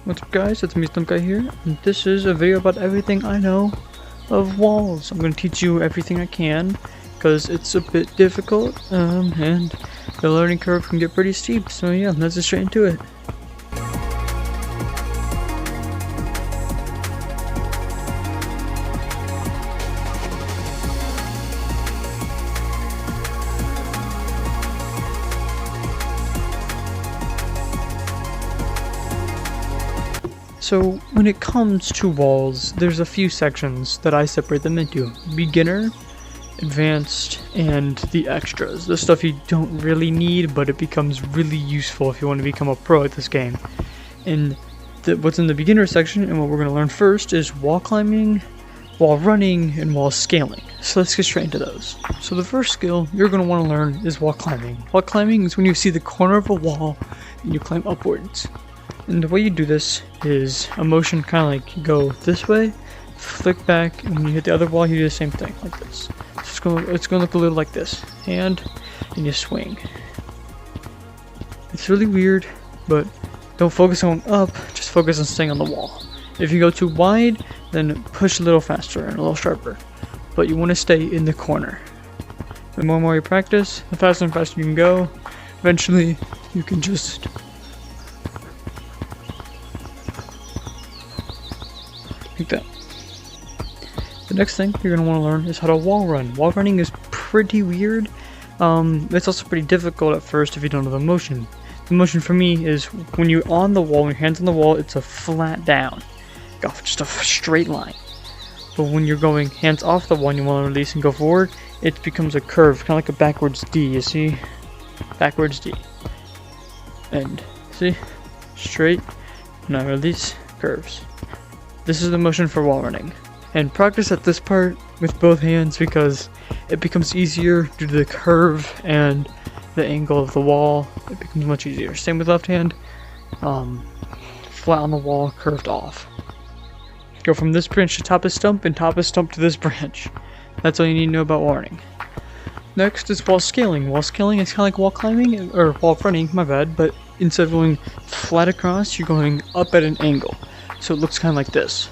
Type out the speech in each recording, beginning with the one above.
What's up guys, it's me Stumpguy here, and this is a video about everything I know of walls. I'm going to teach you everything I can, because it's a bit difficult, and the learning curve can get pretty steep, so yeah, let's get straight into it. So when it comes to walls, there's a few sections that I separate them into: beginner, advanced, and the extras. The stuff you don't really need, but it becomes really useful if you want to become a pro at this game. And what's in the beginner section and what we're going to learn first is wall climbing, wall running, and wall scaling. So let's get straight into those. So the first skill you're going to want to learn is wall climbing. Wall climbing is when you see the corner of a wall and you climb upwards. And the way you do this is a motion kind of like you go this way, flick back, and when you hit the other wall, you do the same thing, like this. So it's gonna look a little like this. And you swing. It's really weird, but don't focus on up, just focus on staying on the wall. If you go too wide, then push a little faster and a little sharper. But you want to stay in the corner. The more and more you practice, the faster and faster you can go. Eventually, you can just like that. The next thing you're going to want to learn is how to wall run. Wall running is pretty weird. It's also pretty difficult at first if you don't know the motion. The motion for me is when you're on the wall, when your hand's on the wall, it's a flat down. Just a straight line. But when you're going hands off the wall and you want to release and go forward, it becomes a curve, kind of like a backwards D, you see? Backwards D. And, see? Straight, now release, curves. This is the motion for wall running. And practice at this part with both hands because it becomes easier due to the curve and the angle of the wall. It becomes much easier. Same with left hand. Flat on the wall, curved off. Go from this branch to top of stump and top of stump to this branch. That's all you need to know about wall running. Next is wall scaling. Wall scaling is kind of like wall climbing, or wall running, my bad, but instead of going flat across, you're going up at an angle. So it looks kind of like this.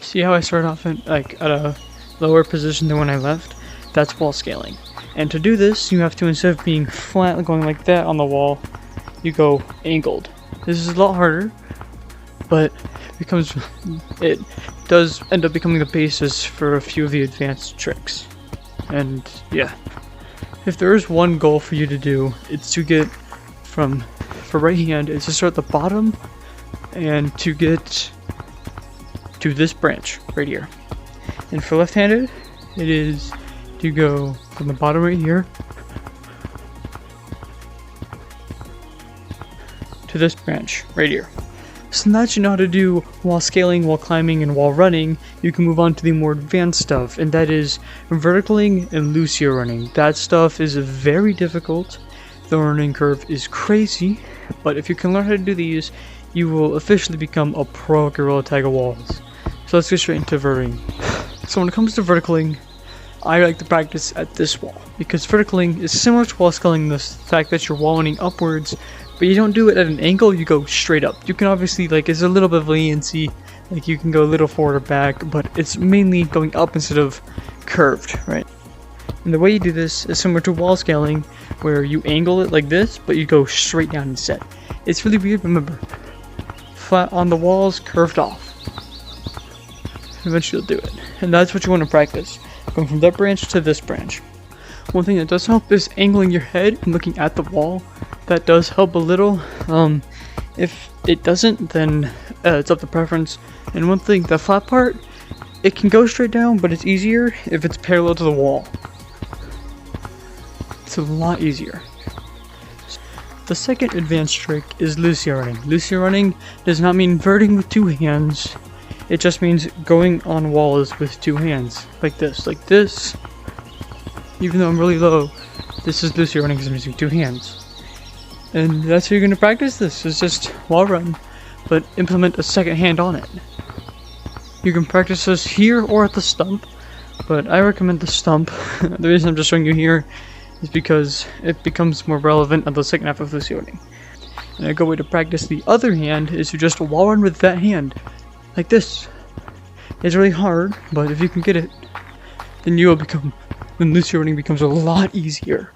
See how I started off at a lower position than when I left? That's wall scaling. And to do this, you have to, instead of being flat, going like that on the wall, you go angled. This is a lot harder, but it does end up becoming the basis for a few of the advanced tricks. And yeah, if there is one goal for you to do, it's to get for right hand, is to start at the bottom and to get to this branch right here. And for left-handed, it is to go from the bottom right here to this branch right here. So now that you know how to do wall scaling, wall climbing, and wall running, you can move on to the more advanced stuff, and that is verticaling and Lucio running. That stuff is very difficult. The learning curve is crazy, but if you can learn how to do these, you will officially become a pro Gorilla Tag of walls. So let's get straight into verting. So when it comes to verticaling, I like to practice at this wall, because verticaling is similar to wall scaling in the fact that you're walling upwards, but you don't do it at an angle, you go straight up. You can obviously, it's a little bit of leniency, you can go a little forward or back, but it's mainly going up instead of curved, right? And the way you do this is similar to wall scaling, where you angle it like this, but you go straight down instead. It's really weird, remember. Flat on the walls, curved off. Eventually you'll do it. And that's what you want to practice. Going from that branch to this branch. One thing that does help is angling your head and looking at the wall. That does help a little. If it doesn't, then it's up to preference. And one thing, the flat part, it can go straight down, but it's easier if it's parallel to the wall. It's a lot easier. The second advanced trick is Lucio running. Lucio running does not mean verting with two hands. It just means going on walls with two hands. Like this. Even though I'm really low, this is Lucio running because I'm using two hands. And that's how you're going to practice this. It's just wall run, but implement a second hand on it. You can practice this here or at the stump, but I recommend the stump. The reason I'm just showing you here is because it becomes more relevant at the second half of Lucio running. And a good way to practice the other hand is to just wall run with that hand, like this. It's really hard, but if you can get it, then Lucio running becomes a lot easier,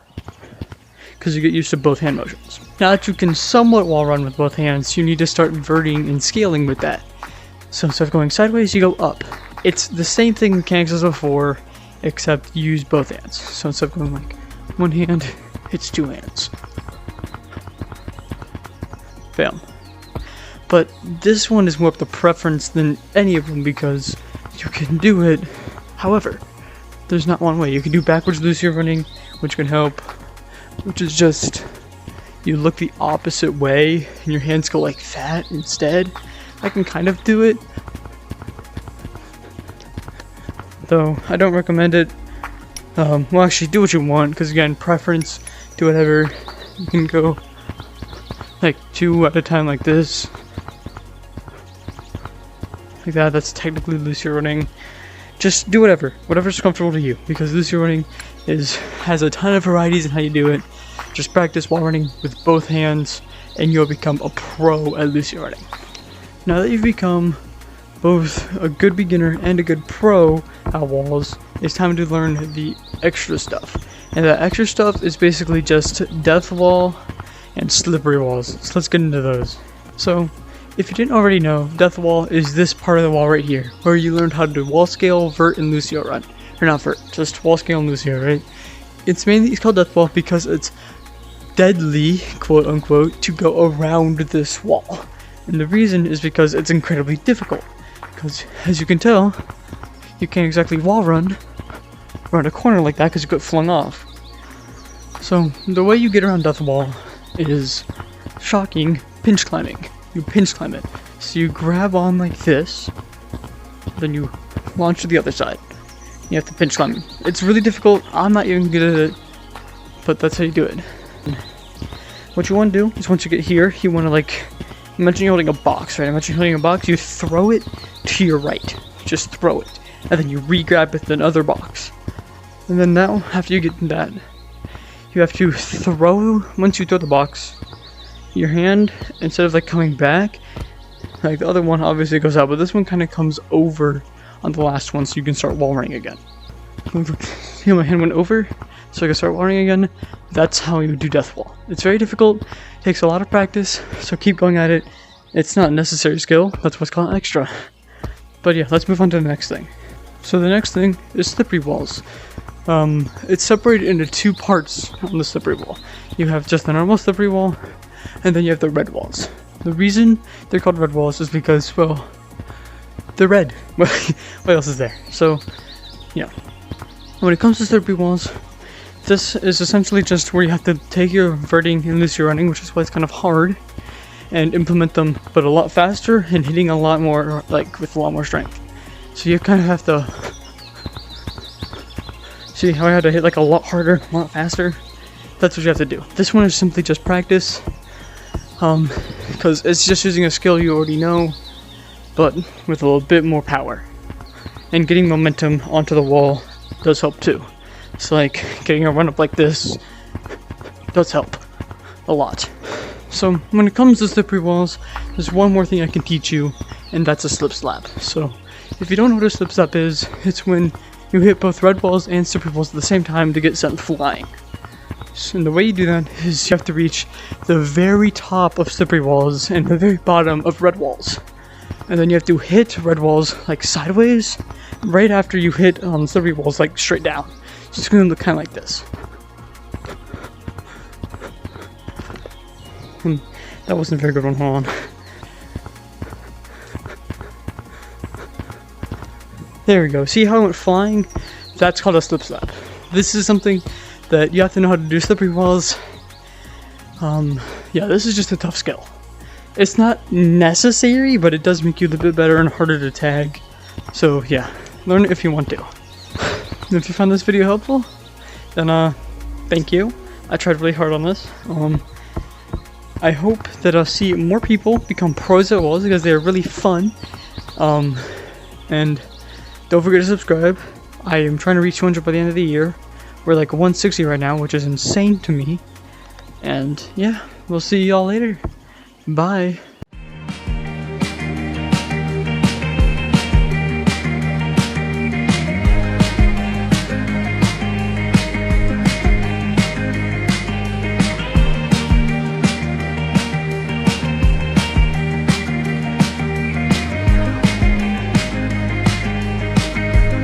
because you get used to both hand motions. Now that you can somewhat wall run with both hands, you need to start inverting and scaling with that. So instead of going sideways, you go up. It's the same thing mechanics as before, except you use both hands. So instead of going like one hand, it's two hands. Bam. But this one is more of the preference than any of them, because you can do it. However, there's not one way. You can do backwards Lucio running, which can help, which is just you look the opposite way and your hands go like that instead. I can kind of do it, though I don't recommend it. Well, actually, do what you want, because again, preference, do whatever. You can go like 2 at a time like this, like that. That's technically Lucio running. Just do whatever's comfortable to you, because Lucio running has a ton of varieties in how you do it. Just practice wall running with both hands, and you'll become a pro at Lucio running. Now that you've become both a good beginner and a good pro at walls, it's time to learn the extra stuff. And that extra stuff is basically just death wall and slippery walls. So let's get into those. So, if you didn't already know, death wall is this part of the wall right here, where you learned how to do wall scale, vert, and Lucio run. Or not vert, just wall scale and Lucio, right? It's called death wall because it's deadly, quote unquote, to go around this wall. And the reason is because it's incredibly difficult. Because, as you can tell, you can't exactly wall run around a corner like that because you get flung off. So, the way you get around death wall is shocking pinch climbing. You pinch climb it. So you grab on like this, then you launch to the other side. You have to pinch climb. It's really difficult. I'm not even good at it, but that's how you do it. What you want to do is once you get here, you want to like, imagine you're holding a box, right? Imagine you're holding a box, you throw it to your right. Just throw it. And then you re-grab with another box. And then now, after you get that, you have to throw, once you throw the box, your hand, instead of like coming back, like the other one obviously goes out, but this one kind of comes over on the last one, so you can start wall running again. See how my hand went over, so I can start wall running again? That's how you do death wall. It's very difficult, takes a lot of practice, so keep going at it. It's not a necessary skill, that's what's called extra. But yeah, let's move on to the next thing. So the next thing is slippery walls. It's separated into two parts on the slippery wall. You have just the normal slippery wall, and then you have the red walls. The reason they're called red walls is because, well, they're red. What else is there? So, yeah. When it comes to slippery walls, this is essentially just where you have to take your verting and Lucio running, which is why it's kind of hard, and implement them, but a lot faster and hitting a lot more, like, with a lot more strength. So you kind of have to see how I had to hit like a lot harder, a lot faster. That's what you have to do. This one is simply just practice, because it's just using a skill you already know, but with a little bit more power. And getting momentum onto the wall does help too. It's like getting a run up like this does help a lot. So when it comes to slippery walls, there's one more thing I can teach you, and that's a slip slap. So if you don't know what a slip slap is, it's when you hit both red walls and slippery walls at the same time to get sent flying. So, and the way you do that is you have to reach the very top of slippery walls and the very bottom of red walls. And then you have to hit red walls like sideways right after you hit slippery walls like straight down. So it's going to look kind of like this. That wasn't a very good one, hold on. There we go. See how it went flying? That's called a slip slap. This is something that you have to know how to do slippery walls. Yeah, this is just a tough skill. It's not necessary, but it does make you a little bit better and harder to tag. So yeah, learn it if you want to. If you found this video helpful, then thank you. I tried really hard on this. I hope that I'll see more people become pros at walls because they're really fun. And don't forget to subscribe. I am trying to reach 200 by the end of the year. We're like 160 right now, which is insane to me. And yeah. we'll see y'all later. Bye.